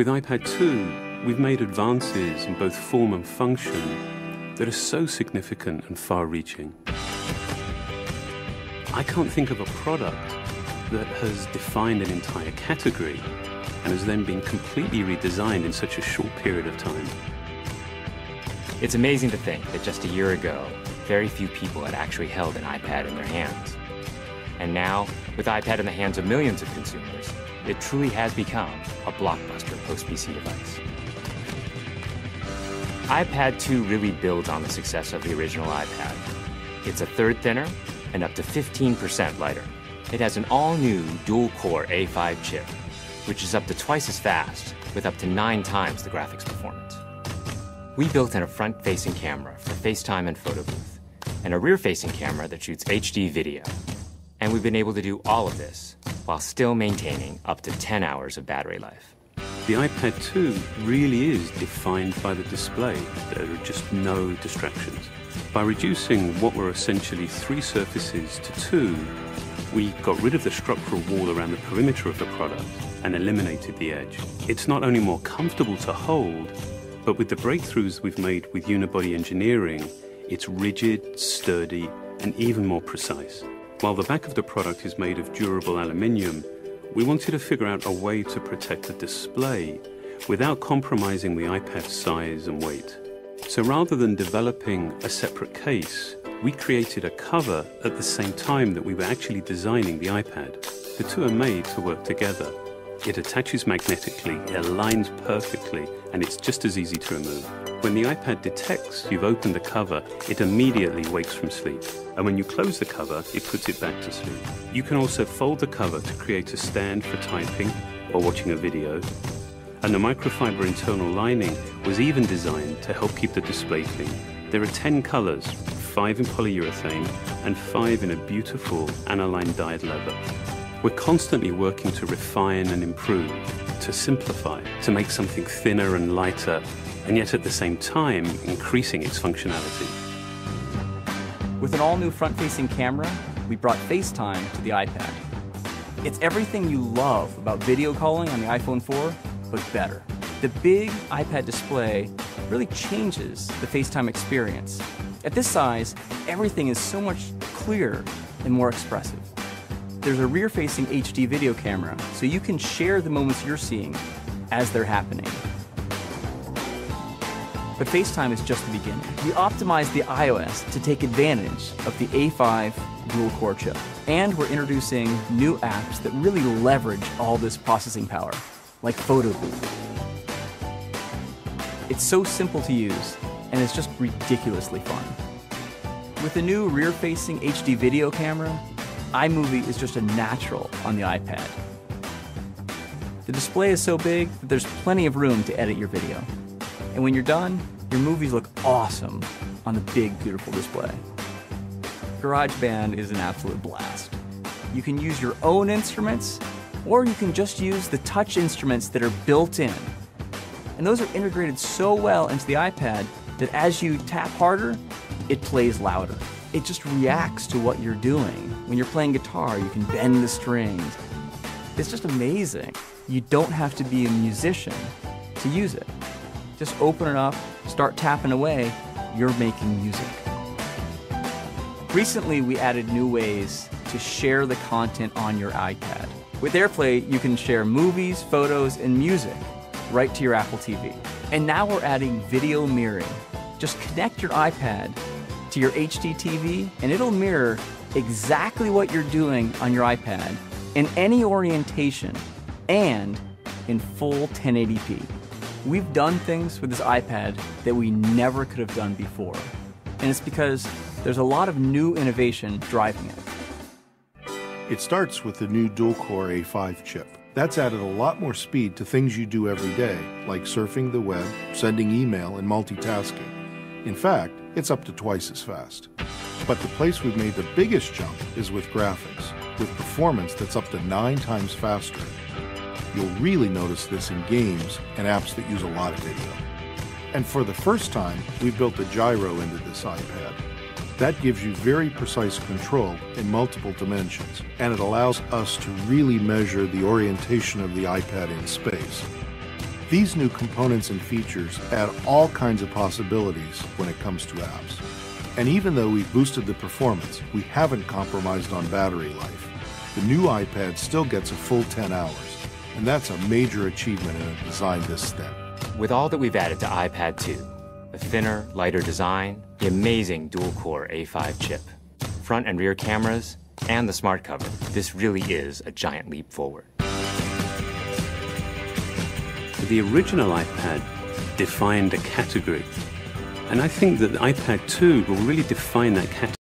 With iPad 2, we've made advances in both form and function that are so significant and far-reaching. I can't think of a product that has defined an entire category and has then been completely redesigned in such a short period of time. It's amazing to think that just a year ago, very few people had actually held an iPad in their hands. And now, with iPad in the hands of millions of consumers, it truly has become a blockbuster post-PC device. iPad 2 really builds on the success of the original iPad. It's a third thinner and up to 15% lighter. It has an all-new dual-core A5 chip, which is up to twice as fast with up to 9 times the graphics performance. We built in a front-facing camera for FaceTime and photo booth, and a rear-facing camera that shoots HD video. And we've been able to do all of this while still maintaining up to 10 hours of battery life. The iPad 2 really is defined by the display. There are just no distractions. By reducing what were essentially 3 surfaces to 2, we got rid of the structural wall around the perimeter of the product and eliminated the edge. It's not only more comfortable to hold, but with the breakthroughs we've made with unibody engineering, it's rigid, sturdy, and even more precise. While the back of the product is made of durable aluminium, we wanted to figure out a way to protect the display without compromising the iPad's size and weight. So rather than developing a separate case, we created a cover at the same time that we were actually designing the iPad. The two are made to work together. It attaches magnetically, it aligns perfectly, and it's just as easy to remove. When the iPad detects you've opened the cover, it immediately wakes from sleep. And when you close the cover, it puts it back to sleep. You can also fold the cover to create a stand for typing or watching a video. And the microfiber internal lining was even designed to help keep the display clean. There are 10 colors, 5 in polyurethane and 5 in a beautiful aniline dyed leather. We're constantly working to refine and improve, to simplify, to make something thinner and lighter, and yet at the same time, increasing its functionality. With an all-new front-facing camera, we brought FaceTime to the iPad. It's everything you love about video calling on the iPhone 4, but better. The big iPad display really changes the FaceTime experience. At this size, everything is so much clearer and more expressive. There's a rear-facing HD video camera, so you can share the moments you're seeing as they're happening. But FaceTime is just the beginning. We optimized the iOS to take advantage of the A5 dual-core chip. And we're introducing new apps that really leverage all this processing power, like Photo Booth. It's so simple to use, and it's just ridiculously fun. With the new rear-facing HD video camera, iMovie is just a natural on the iPad. The display is so big that there's plenty of room to edit your video. And when you're done, your movies look awesome on the big, beautiful display. GarageBand is an absolute blast. You can use your own instruments, or you can just use the touch instruments that are built in. And those are integrated so well into the iPad that as you tap harder, it plays louder. It just reacts to what you're doing. When you're playing guitar, you can bend the strings. It's just amazing. You don't have to be a musician to use it. Just open it up, start tapping away, you're making music. Recently, we added new ways to share the content on your iPad. With AirPlay, you can share movies, photos, and music right to your Apple TV. And now we're adding video mirroring. Just connect your iPad to your HD TV, and it'll mirror exactly what you're doing on your iPad in any orientation and in full 1080p. We've done things with this iPad that we never could have done before. And it's because there's a lot of new innovation driving it. It starts with the new dual-core A5 chip. That's added a lot more speed to things you do every day, like surfing the web, sending email, and multitasking. In fact, it's up to twice as fast. But the place we've made the biggest jump is with graphics, with performance that's up to 9 times faster. You'll really notice this in games and apps that use a lot of video. And for the first time, we built a gyro into this iPad. That gives you very precise control in multiple dimensions, and it allows us to really measure the orientation of the iPad in space. These new components and features add all kinds of possibilities when it comes to apps. And even though we've boosted the performance, we haven't compromised on battery life. The new iPad still gets a full 10 hours, and that's a major achievement in a design this thin. With all that we've added to iPad 2, the thinner, lighter design, the amazing dual-core A5 chip, front and rear cameras, and the smart cover, this really is a giant leap forward. The original iPad defined a category, and I think that the iPad 2 will really define that category.